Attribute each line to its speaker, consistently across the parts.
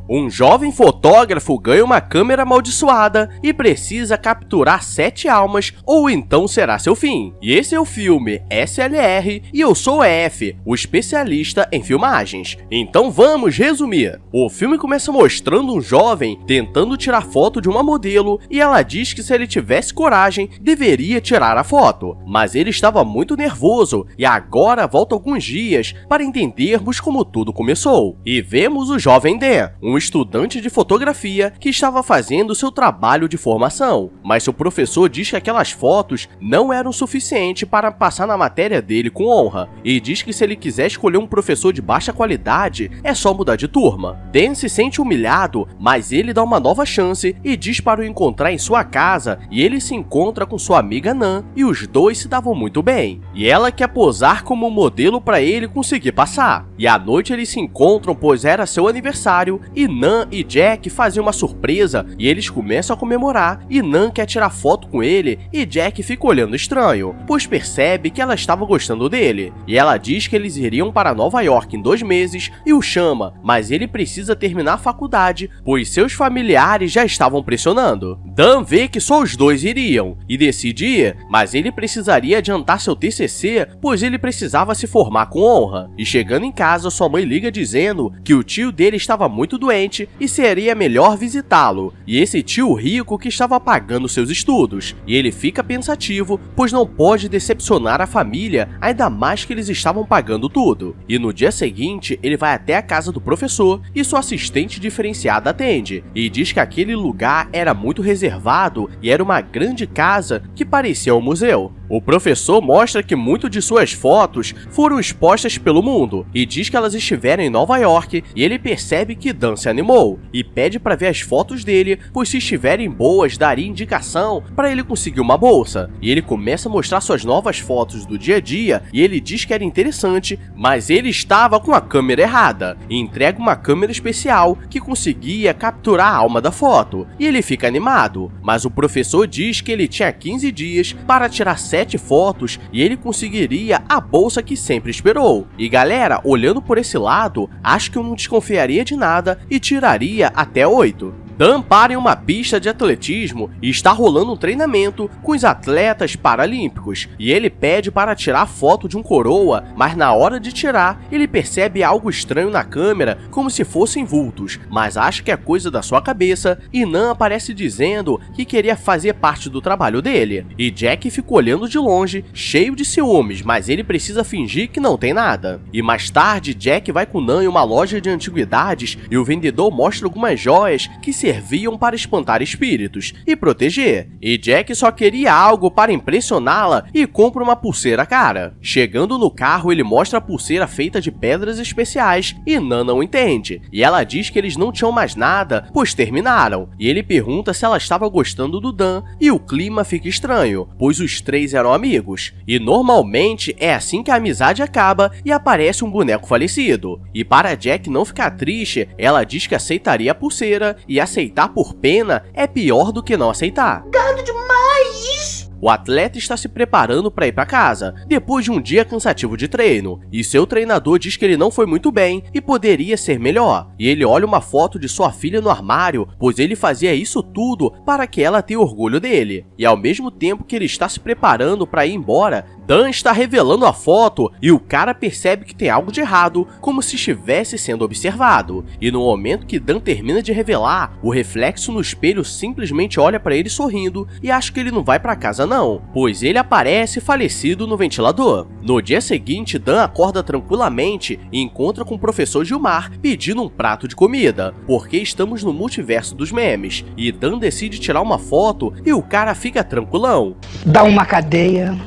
Speaker 1: Um jovem fotógrafo ganha uma câmera amaldiçoada e precisa capturar 7 almas ou então será seu fim. E esse é o filme SLR e eu sou o F, o especialista em filmagens. Então vamos resumir. O filme começa mostrando um jovem tentando tirar foto de uma modelo e ela diz que se ele tivesse coragem, deveria tirar a foto. Mas ele estava muito nervoso e agora volta alguns dias para entendermos como tudo começou. E vemos o jovem Dan, um estudante de fotografia que estava fazendo seu trabalho de formação, mas seu professor diz que aquelas fotos não eram suficientes para passar na matéria dele com honra, e diz que se ele quiser escolher um professor de baixa qualidade, é só mudar de turma. Dan se sente humilhado, mas ele dá uma nova chance e diz para o encontrar em sua casa, e ele se encontra com sua amiga Nan, e os dois se davam muito bem, e ela quer posar como modelo para ele conseguir passar. E à noite eles se encontram pois era seu aniversário, e Nan e Jack fazem uma surpresa e eles começam a comemorar, e Nan quer tirar foto com ele e Jack fica olhando estranho, pois percebe que ela estava gostando dele. E ela diz que eles iriam para Nova York em 2 meses e o chama, mas ele precisa terminar a faculdade, pois seus familiares já estavam pressionando. Dan vê que só os dois iriam e decide ir, mas ele precisaria adiantar seu TCC, pois ele precisava se formar com honra. E chegando em casa, sua mãe liga dizendo que o tio dele estava muito doente e seria melhor visitá-lo, e esse tio rico que estava pagando seus estudos. E ele fica pensativo, pois não pode decepcionar a família, ainda mais que eles estavam pagando tudo. E no dia seguinte, ele vai até a casa do professor e sua assistente diferenciada atende, e diz que aquele lugar era muito reservado e era uma grande casa que parecia um museu. O professor mostra que muito de suas fotos foram expostas pelo mundo e diz que elas estiveram em Nova York, e ele percebe que Dan se animou e pede para ver as fotos dele, pois se estiverem boas daria indicação para ele conseguir uma bolsa. E ele começa a mostrar suas novas fotos do dia a dia e ele diz que era interessante, mas ele estava com a câmera errada e entrega uma câmera especial que conseguia capturar a alma da foto. E ele fica animado, mas o professor diz que ele tinha 15 dias para tirar 7 fotos e ele conseguiria a bolsa que sempre esperou. E galera, olhando por esse lado, acho que eu não desconfiaria de nada e tiraria até 8. Dan para em uma pista de atletismo e está rolando um treinamento com os atletas paralímpicos, e ele pede para tirar foto de um coroa, mas na hora de tirar, ele percebe algo estranho na câmera, como se fossem vultos, mas acha que é coisa da sua cabeça, e Nan aparece dizendo que queria fazer parte do trabalho dele, e Jack fica olhando de longe, cheio de ciúmes, mas ele precisa fingir que não tem nada. E mais tarde, Jack vai com Nan em uma loja de antiguidades e o vendedor mostra algumas joias que serviam para espantar espíritos e proteger, e Jack só queria algo para impressioná-la e compra uma pulseira cara. Chegando no carro, ele mostra a pulseira feita de pedras especiais e Nan não entende, e ela diz que eles não tinham mais nada, pois terminaram, e ele pergunta se ela estava gostando do Dan, e o clima fica estranho, pois os 3 eram amigos, e normalmente é assim que a amizade acaba e aparece um boneco falecido. E para Jack não ficar triste, ela diz que aceitaria a pulseira, e aceitar por pena é pior do que não aceitar.
Speaker 2: Gado demais!
Speaker 1: O atleta está se preparando para ir para casa, depois de um dia cansativo de treino, e seu treinador diz que ele não foi muito bem e poderia ser melhor. E ele olha uma foto de sua filha no armário, pois ele fazia isso tudo para que ela tenha orgulho dele. E ao mesmo tempo que ele está se preparando para ir embora, Dan está revelando a foto e o cara percebe que tem algo de errado, como se estivesse sendo observado. E no momento que Dan termina de revelar, o reflexo no espelho simplesmente olha para ele sorrindo e acha que ele não vai para casa não, pois ele aparece falecido no ventilador. No dia seguinte, Dan acorda tranquilamente e encontra com o professor Gilmar pedindo um prato de comida, porque estamos no multiverso dos memes, e Dan decide tirar uma foto e o cara fica tranquilão.
Speaker 2: Dá uma cadeia.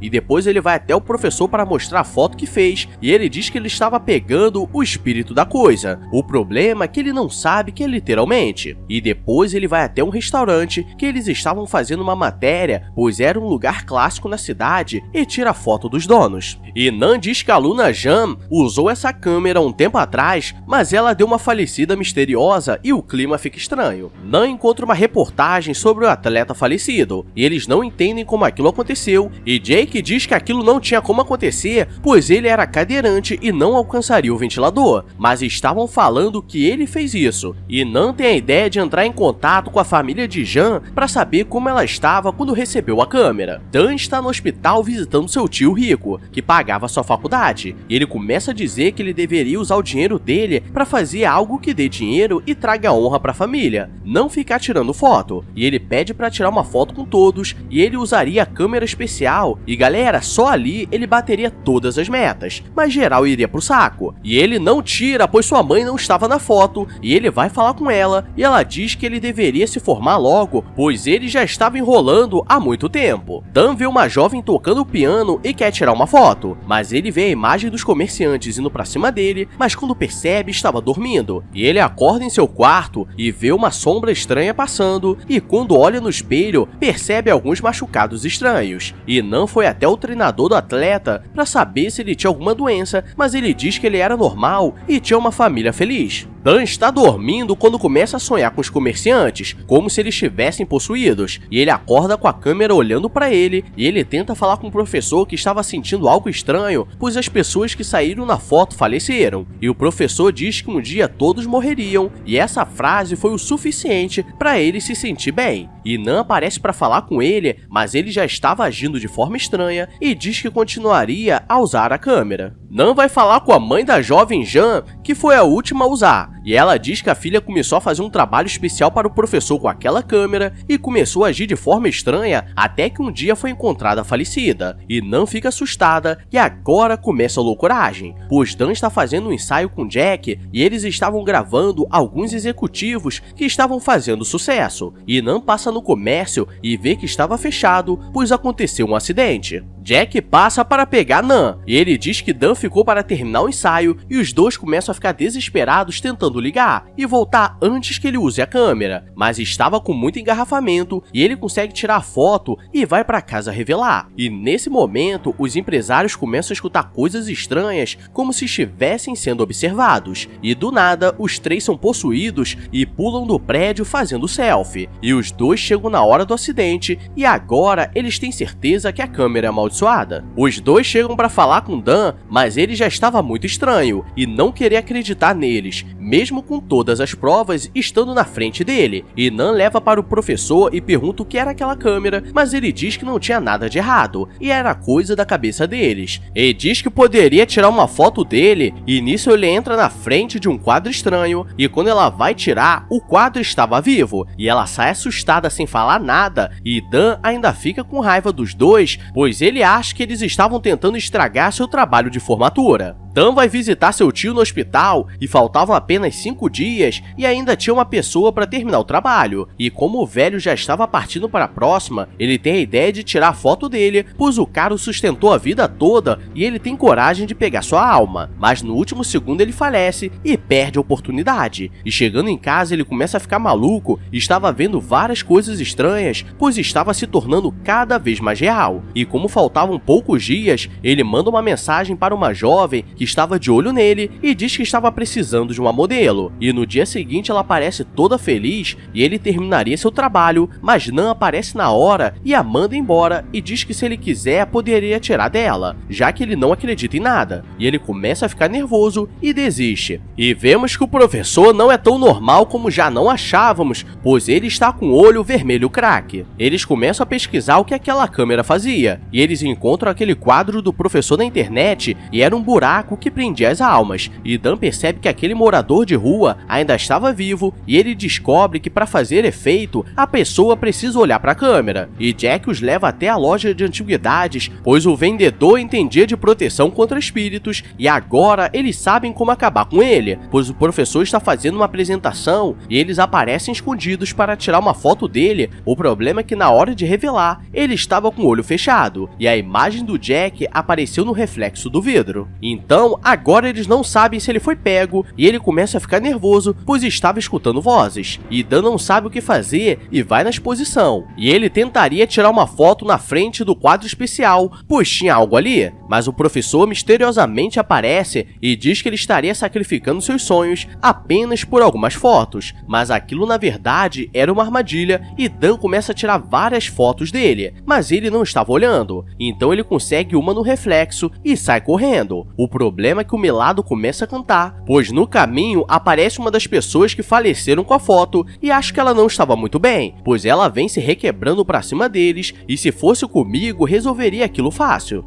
Speaker 1: E depois ele vai até o professor para mostrar a foto que fez, e ele diz que ele estava pegando o espírito da coisa. O problema é que ele não sabe que é literalmente. E depois ele vai até um restaurante que eles estavam fazendo uma matéria, pois era um lugar clássico na cidade, e tira a foto dos donos. E Nan diz que a aluna Jan usou essa câmera um tempo atrás, mas ela deu uma falecida misteriosa e o clima fica estranho. Nan encontra uma reportagem sobre o atleta falecido, e eles não entendem como aquilo aconteceu, e Jake Jake diz que aquilo não tinha como acontecer, pois ele era cadeirante e não alcançaria o ventilador, mas estavam falando que ele fez isso, e Nan tem a ideia de entrar em contato com a família de Jean para saber como ela estava quando recebeu a câmera. Dan está no hospital visitando seu tio rico, que pagava sua faculdade, e ele começa a dizer que ele deveria usar o dinheiro dele para fazer algo que dê dinheiro e traga honra para a família, não ficar tirando foto, e ele pede para tirar uma foto com todos, e ele usaria a câmera especial, e galera, só ali ele bateria todas as metas, mas geral iria pro saco, e ele não tira pois sua mãe não estava na foto, e ele vai falar com ela, e ela diz que ele deveria se formar logo, pois ele já estava enrolando há muito tempo. Dan vê uma jovem tocando piano e quer tirar uma foto, mas ele vê a imagem dos comerciantes indo pra cima dele, mas quando percebe estava dormindo, e ele acorda em seu quarto e vê uma sombra estranha passando, e quando olha no espelho, percebe alguns machucados estranhos, e Nan foi até o treinador do atleta para saber se ele tinha alguma doença, mas ele diz que ele era normal e tinha uma família feliz. Dan está dormindo quando começa a sonhar com os comerciantes, como se eles estivessem possuídos, e ele acorda com a câmera olhando para ele, e ele tenta falar com o professor que estava sentindo algo estranho, pois as pessoas que saíram na foto faleceram, e o professor diz que um dia todos morreriam, e essa frase foi o suficiente para ele se sentir bem. E Nan aparece para falar com ele, mas ele já estava agindo de forma estranha e diz que continuaria a usar a câmera. Nan vai falar com a mãe da jovem Jean, que foi a última a usar, e ela diz que a filha começou a fazer um trabalho especial para o professor com aquela câmera e começou a agir de forma estranha até que um dia foi encontrada falecida, e Nan fica assustada e agora começa a loucuragem, pois Dan está fazendo um ensaio com Jack e eles estavam gravando alguns executivos que estavam fazendo sucesso, e Nan passa no comércio e vê que estava fechado, pois aconteceu um acidente. Jack passa para pegar Nan, e ele diz que Dan ficou para terminar o ensaio e os dois começam a ficar desesperados tentando ligar e voltar antes que ele use a câmera, mas estava com muito engarrafamento e ele consegue tirar a foto e vai para casa revelar. E nesse momento, os empresários começam a escutar coisas estranhas como se estivessem sendo observados, e do nada os três são possuídos e pulam do prédio fazendo selfie, e os dois chegam na hora do acidente e agora eles têm certeza que a câmera é amaldiçoada. Os dois chegam para falar com Dan, mas ele já estava muito estranho e não queria acreditar neles, mesmo com todas as provas estando na frente dele, e Nan leva para o professor e pergunta o que era aquela câmera, mas ele diz que não tinha nada de errado, e era coisa da cabeça deles. Ele diz que poderia tirar uma foto dele, e nisso ele entra na frente de um quadro estranho, e quando ela vai tirar, o quadro estava vivo, e ela sai assustada sem falar nada, e Dan ainda fica com raiva dos dois, pois ele acha que eles estavam tentando estragar seu trabalho de formatura. Dan vai visitar seu tio no hospital e faltavam apenas 5 dias e ainda tinha uma pessoa para terminar o trabalho, e como o velho já estava partindo para a próxima, ele tem a ideia de tirar a foto dele, pois o cara o sustentou a vida toda e ele tem coragem de pegar sua alma, mas no último segundo ele falece e perde a oportunidade, e chegando em casa ele começa a ficar maluco e estava vendo várias coisas estranhas, pois estava se tornando cada vez mais real, e como faltavam poucos dias, ele manda uma mensagem para uma jovem que estava de olho nele e diz que estava precisando de uma modelo, e no dia seguinte ela aparece toda feliz e ele terminaria seu trabalho, mas Nan aparece na hora e a manda embora e diz que se ele quiser poderia tirar dela, já que ele não acredita em nada, e ele começa a ficar nervoso e desiste. E vemos que o professor não é tão normal como já não achávamos, pois ele está com o olho vermelho craque. Eles começam a pesquisar o que aquela câmera fazia, e eles encontram aquele quadro do professor na internet e era um buraco que prendia as almas, e Dan percebe que aquele morador de rua ainda estava vivo, e ele descobre que para fazer efeito, a pessoa precisa olhar para a câmera, e Jack os leva até a loja de antiguidades, pois o vendedor entendia de proteção contra espíritos, e agora eles sabem como acabar com ele, pois o professor está fazendo uma apresentação, e eles aparecem escondidos para tirar uma foto dele. O problema é que na hora de revelar, ele estava com o olho fechado, e a imagem do Jack apareceu no reflexo do vidro. Então, agora eles não sabem se ele foi pego, e ele começa a ficar nervoso, pois estava escutando vozes, e Dan não sabe o que fazer e vai na exposição, e ele tentaria tirar uma foto na frente do quadro especial, pois tinha algo ali, mas o professor misteriosamente aparece e diz que ele estaria sacrificando seus sonhos apenas por algumas fotos, mas aquilo na verdade era uma armadilha, e Dan começa a tirar várias fotos dele, mas ele não estava olhando. então ele consegue uma no reflexo e sai correndo. O problema é que o Melado começa a cantar, pois no caminho aparece uma das pessoas que faleceram com a foto e acho que ela não estava muito bem, pois ela vem se requebrando pra cima deles e se fosse comigo resolveria aquilo fácil.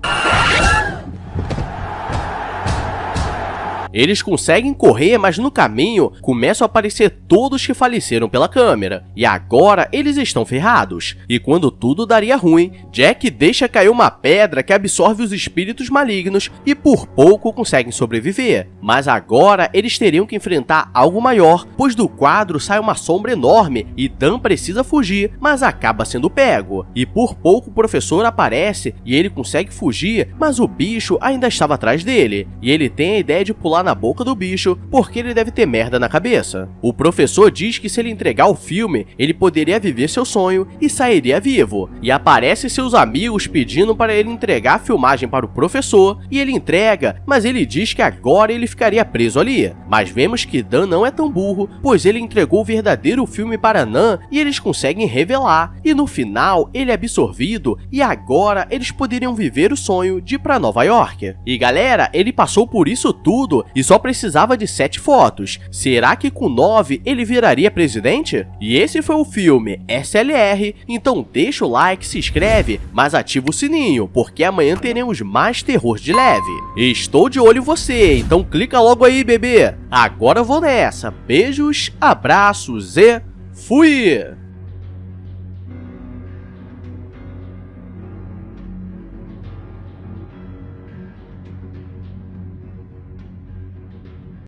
Speaker 1: Eles conseguem correr, mas no caminho começam a aparecer todos que faleceram pela câmera. E agora eles estão ferrados. E quando tudo daria ruim, Jack deixa cair uma pedra que absorve os espíritos malignos e por pouco conseguem sobreviver. Mas agora eles teriam que enfrentar algo maior, pois do quadro sai uma sombra enorme e Dan precisa fugir, mas acaba sendo pego. E por pouco o professor aparece e ele consegue fugir, mas o bicho ainda estava atrás dele. E ele tem a ideia de pular na boca do bicho, porque ele deve ter merda na cabeça. O professor diz que se ele entregar o filme, ele poderia viver seu sonho e sairia vivo. E aparece seus amigos pedindo para ele entregar a filmagem para o professor, e ele entrega, mas ele diz que agora ele ficaria preso ali. Mas vemos que Dan não é tão burro, pois ele entregou o verdadeiro filme para Nan e eles conseguem revelar, e no final ele é absorvido e agora eles poderiam viver o sonho de ir para Nova York. E galera, ele passou por isso tudo e só precisava de 7 fotos. Será que com 9 ele viraria presidente? E esse foi o filme SLR, então deixa o like, se inscreve, mas ativa o sininho, porque amanhã teremos mais terror de leve. Estou de olho em você, então clica logo aí, bebê. Agora eu vou nessa. Beijos, abraços e fui!